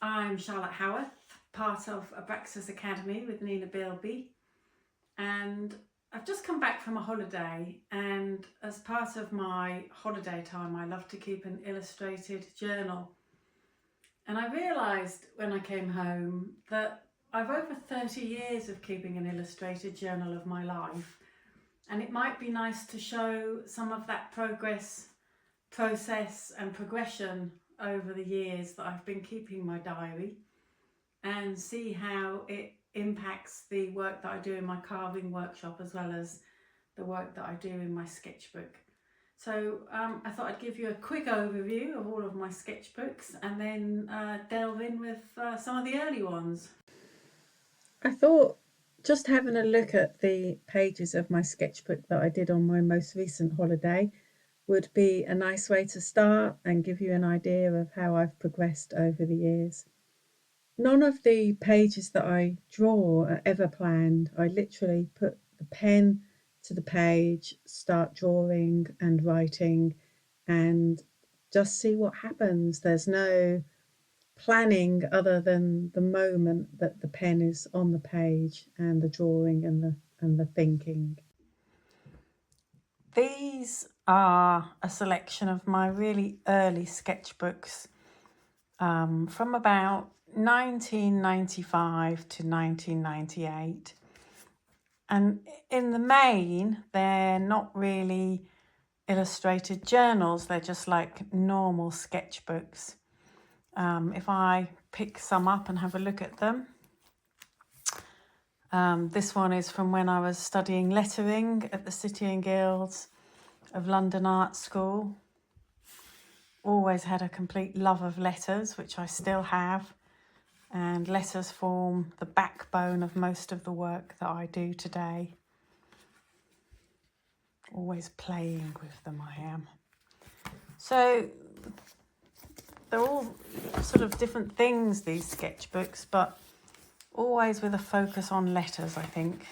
I'm Charlotte Howarth, part of Abraxas Academy with Nina Bilby, and I've just come back from a holiday, and as part of my holiday time I love to keep an illustrated journal. And I realised when I came home that I've over 30 years of keeping an illustrated journal of my life, and it might be nice to show some of that progress, process and progression over the years that I've been keeping my diary, and see how it impacts the work that I do in my carving workshop as well as the work that I do in my sketchbook. So I thought I'd give you a quick overview of all of my sketchbooks and then delve in with some of the early ones. I thought just having a look at the pages of my sketchbook that I did on my most recent holiday would be a nice way to start and give you an idea of how I've progressed over the years. None of the pages that I draw are ever planned. I literally put the pen to the page, start drawing and writing, and just see what happens. There's no planning other than the moment that the pen is on the page and the drawing and the thinking. These are a selection of my really early sketchbooks from about 1995 to 1998. And in the main, they're not really illustrated journals, they're just like normal sketchbooks. If I pick some up and have a look at them, this one is from when I was studying lettering at the City and Guilds of London Art School. Always had a complete love of letters, which I still have, and letters form the backbone of most of the work that I do today. Always playing with them, I am. So they're all sort of different things, these sketchbooks, but always with a focus on letters, I think.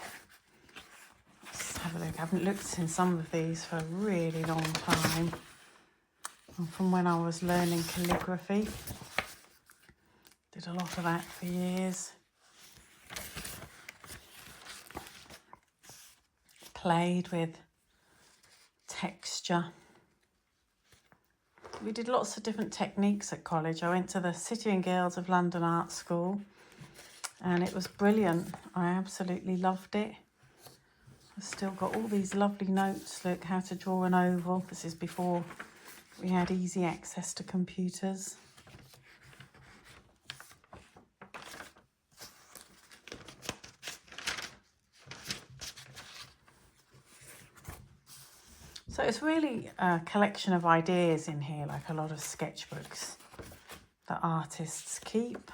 Let's have a look. I haven't looked in some of these for a really long time. From when I was learning calligraphy. Did a lot of that for years. Played with texture. We did lots of different techniques at college. I went to the City and Guilds of London Art School and it was brilliant. I absolutely loved it. I've still got all these lovely notes. Look, how to draw an oval. This is before we had easy access to computers. So it's really a collection of ideas in here, like a lot of sketchbooks that artists keep.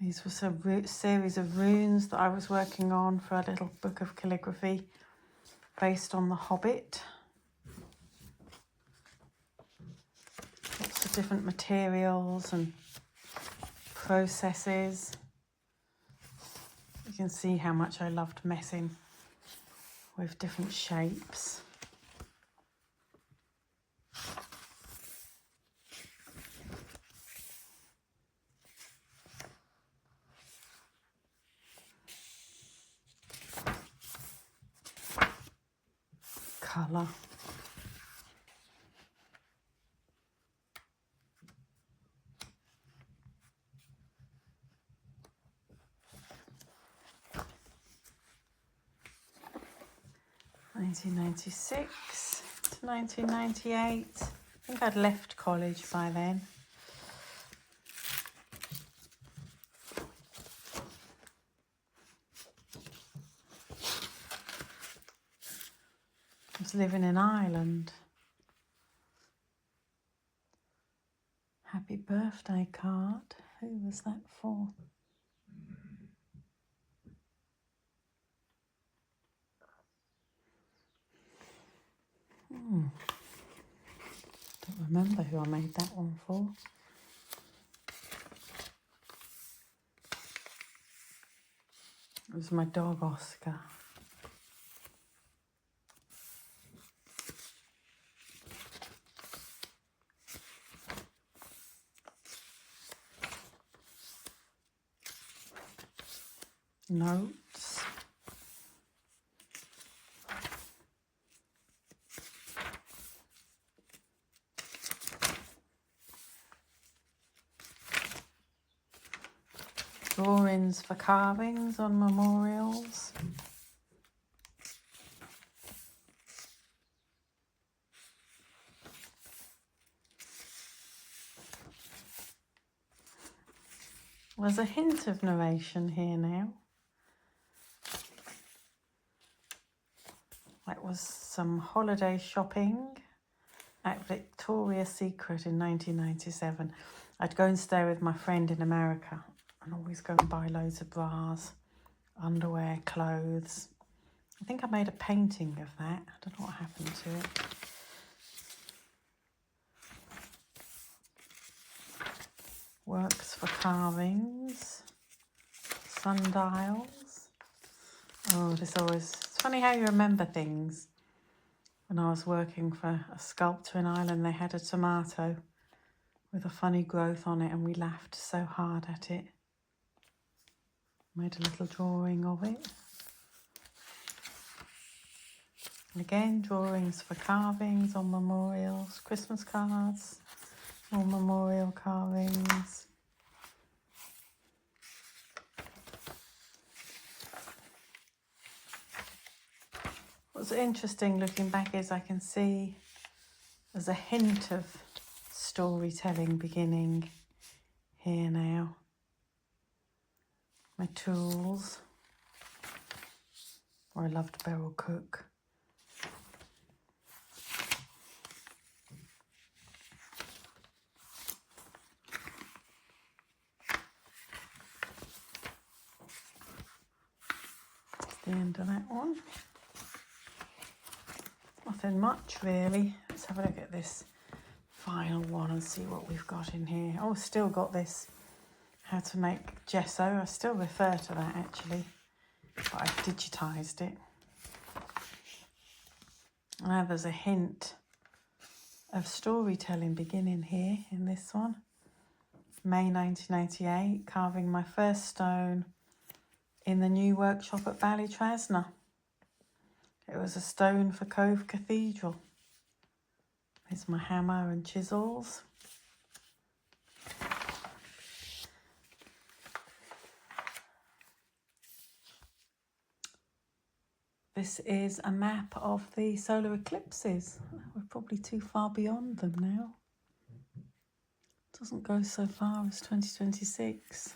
These were some series of runes that I was working on for a little book of calligraphy based on The Hobbit. Lots of different materials and processes. You can see how much I loved messing with different shapes. Colour. (1996 to 1998). I think I'd left college by then. I was living in Ireland. Happy birthday card. Who was that for? Don't remember who I made that one for. It was my dog Oscar. notes. Drawings for carvings on memorials. There's a hint of narration here now. That was some holiday shopping at Victoria's Secret in 1997. I'd go and stay with my friend in America and always go and buy loads of bras, underwear, clothes. I think I made a painting of that. I don't know what happened to it. Works for carvings, sundials. Oh, it's funny how you remember things. When I was working for a sculptor in Ireland, they had a tomato with a funny growth on it and we laughed so hard at it. Made a little drawing of it. And again, drawings for carvings on memorials, Christmas cards, or memorial carvings. What's interesting looking back is I can see there's a hint of storytelling beginning here now. My tools. I loved barrel cook. That's the end of that one. Nothing much really. Let's have a look at this final one and see what we've got in here. Oh, still got this how to make gesso. I still refer to that actually, but I've digitised it. Now there's a hint of storytelling beginning here in this one. May 1988, carving my first stone in the new workshop at Ballytrasna. It was a stone for Cove Cathedral. Here's my hammer and chisels. This is a map of the solar eclipses. We're probably too far beyond them now. Doesn't go so far as 2026.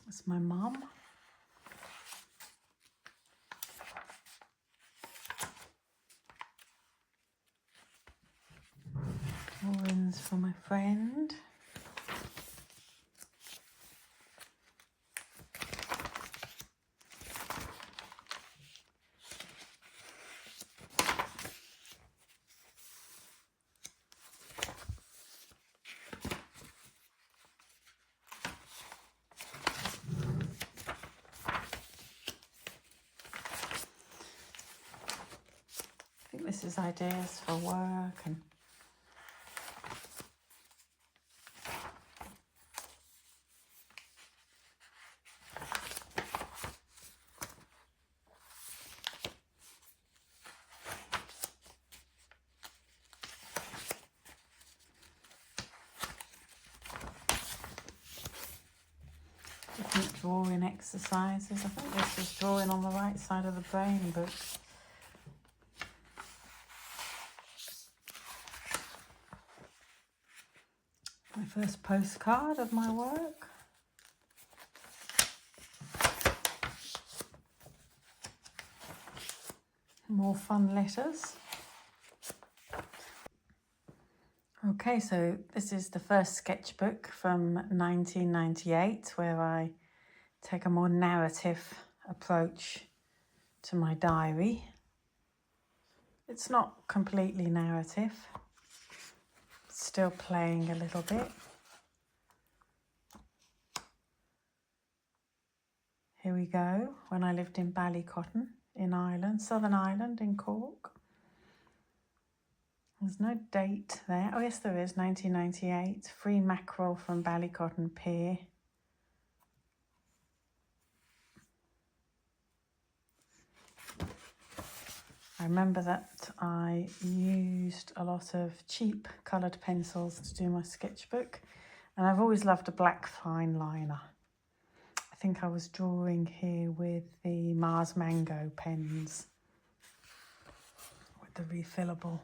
That's my mum. Drawings for my friend. I think this is ideas for work and different drawing exercises. I think this is drawing on the right side of the brain book. My first postcard of my work. More fun letters. Okay, so this is the first sketchbook from 1998 where I take a more narrative approach to my diary. It's not completely narrative. Still playing a little bit. Here we go, when I lived in Ballycotton in Ireland, Southern Ireland in Cork. There's no date there. Oh yes, there is, 1998. Free mackerel from Ballycotton Pier. I remember that I used a lot of cheap coloured pencils to do my sketchbook, and I've always loved a black fine liner. I think I was drawing here with the Mars Mango pens with the refillable.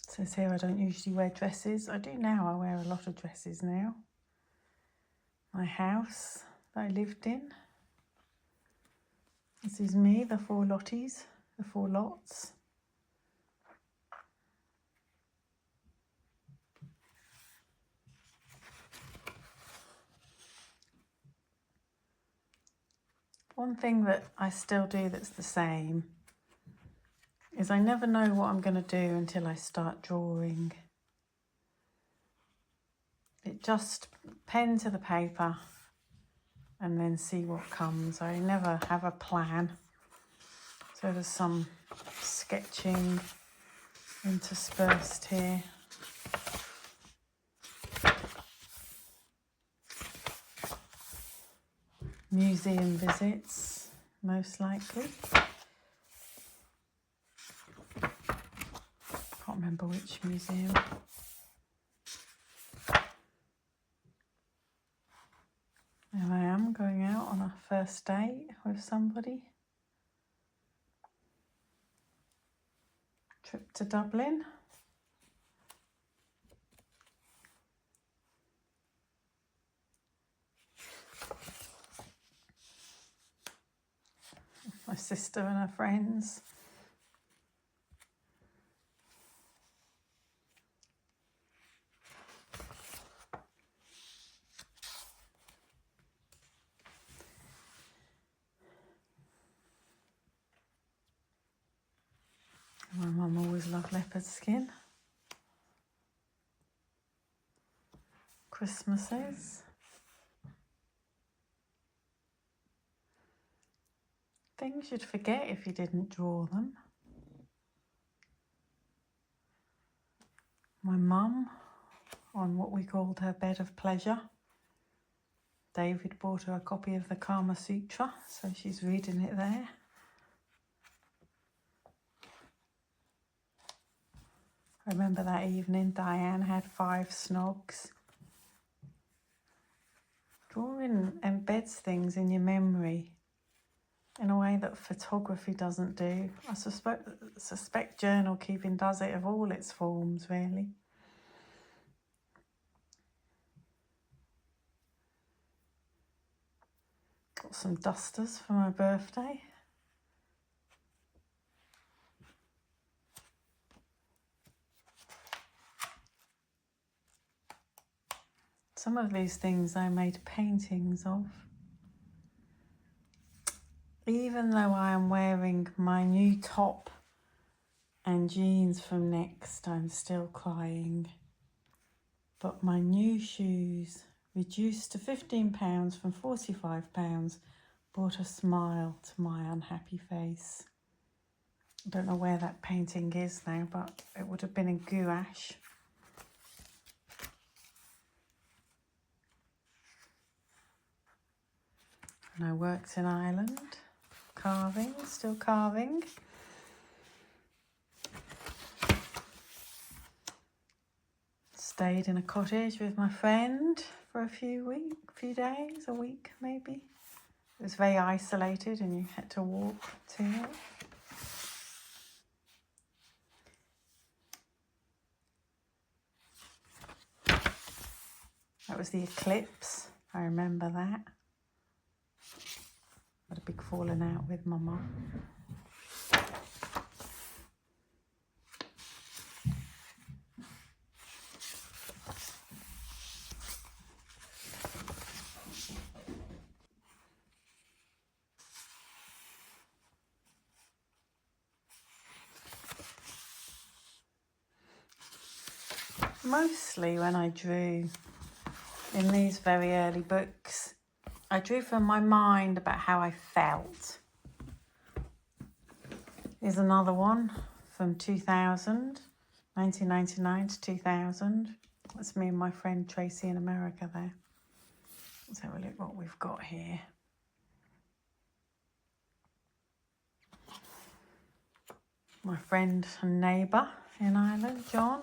It says here I don't usually wear dresses. I do now, I wear a lot of dresses now. My house that I lived in. This is me, the 4 lotties, the 4 lots. One thing that I still do that's the same is I never know what I'm going to do until I start drawing. It just pen to the paper and then see what comes. I never have a plan. So there's some sketching interspersed here. Museum visits, most likely. Can't remember which museum. There I am going out on a first date with somebody. Trip to Dublin. My sister and her friends. My mum always loved leopard skin. Christmases. Things you'd forget if you didn't draw them. My mum on what we called her bed of pleasure. David bought her a copy of the Kama Sutra, so she's reading it there. I remember that evening Diane had 5 snogs. Drawing embeds things in your memory in a way that photography doesn't do. I suspect journal keeping does it of all its forms, really. Got some dusters for my birthday. Some of these things I made paintings of. Even though I am wearing my new top and jeans from Next, I'm still crying. But my new shoes, reduced to £15 from £45, brought a smile to my unhappy face. I don't know where that painting is now, but it would have been in gouache. And I worked in Ireland, carving, still carving. Stayed in a cottage with my friend for a few days, a week maybe. It was very isolated and you had to walk to it. That was the eclipse, I remember that. Had a big falling out with my mum. Mostly when I drew in these very early books, I drew from my mind about how I felt. Here's another one from 1999 to 2000. That's me and my friend Tracy in America there. Let's have a look what we've got here. My friend and neighbour in Ireland, John.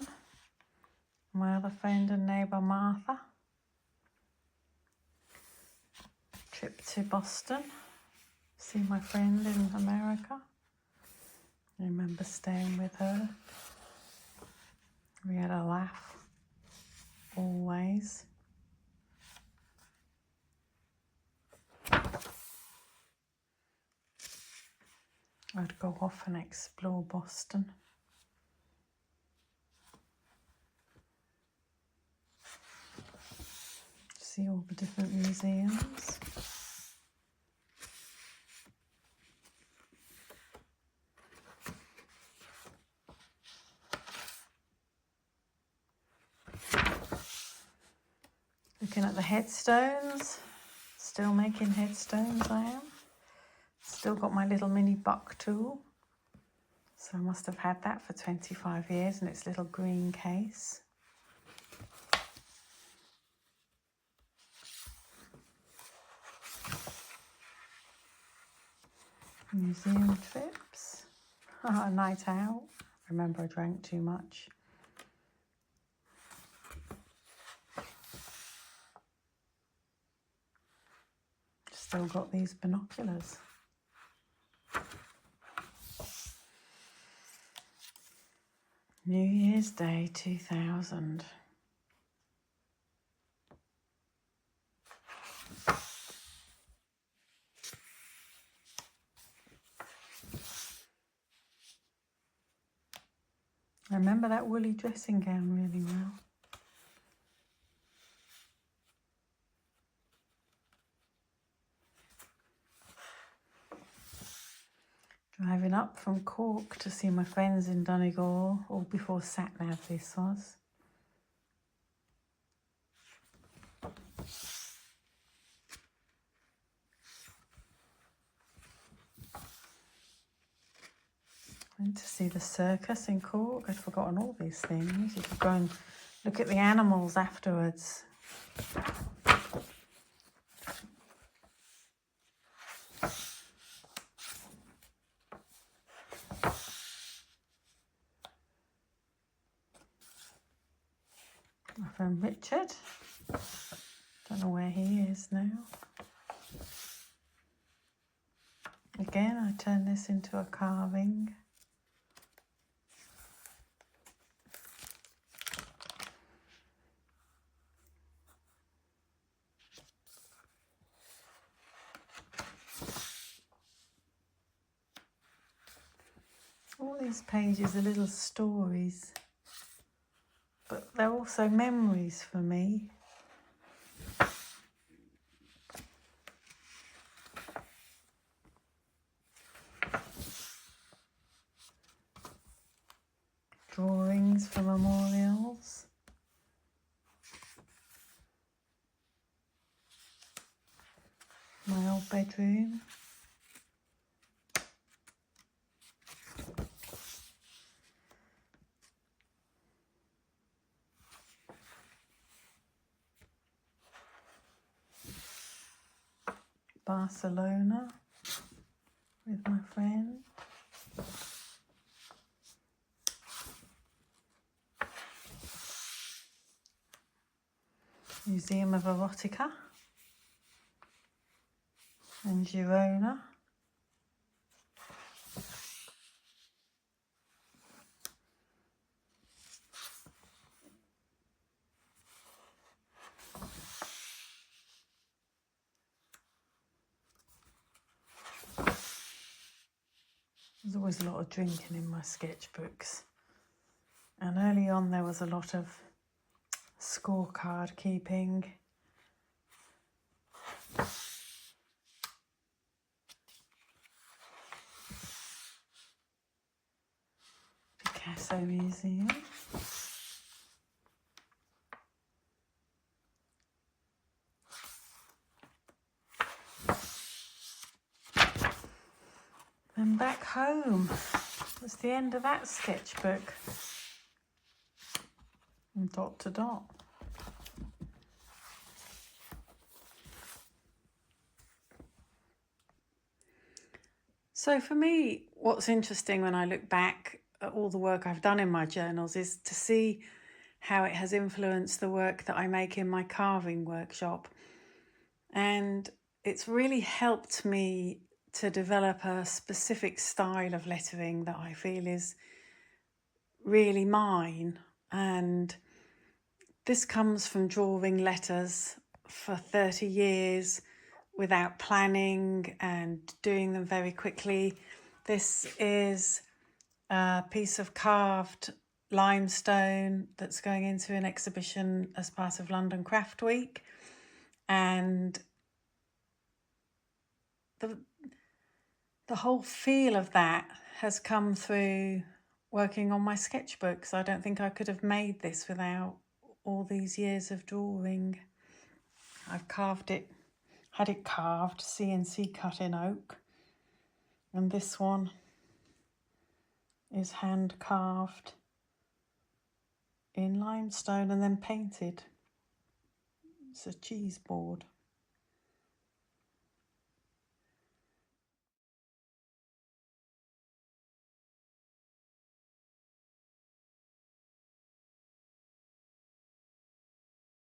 My other friend and neighbour, Martha. Trip to Boston. See my friend in America. I remember staying with her. We had a laugh, always. I'd go off and explore Boston. See all the different museums. Looking at the headstones. Still making headstones, I am. Still got my little mini buck tool. So I must have had that for 25 years in its little green case. Museum trips. A night out. I remember I drank too much. Still got these binoculars. New Year's Day 2000. I remember that woolly dressing gown really well. Driving up from Cork to see my friends in Donegal, all before sat-nav this was. Went to see the circus in Cork. I'd forgotten all these things. You could go and look at the animals afterwards. My friend Richard. Don't know where he is now. Again, I turned this into a carving. All these pages are little stories, but they're also memories for me. Drawings for memorials. My old bedroom. Barcelona with my friend. Museum of Erotica in Girona. There's always a lot of drinking in my sketchbooks, and early on there was a lot of scorecard keeping. Picasso Museum. And back home. was the end of that sketchbook. And dot to dot. So for me, what's interesting when I look back at all the work I've done in my journals is to see how it has influenced the work that I make in my carving workshop. And it's really helped me to develop a specific style of lettering that I feel is really mine. And this comes from drawing letters for 30 years without planning and doing them very quickly. This is a piece of carved limestone that's going into an exhibition as part of London Craft Week. And the whole feel of that has come through working on my sketchbooks. I don't think I could have made this without all these years of drawing. I've carved it, had it carved, CNC cut in oak. And this one is hand carved in limestone and then painted. It's a cheese board.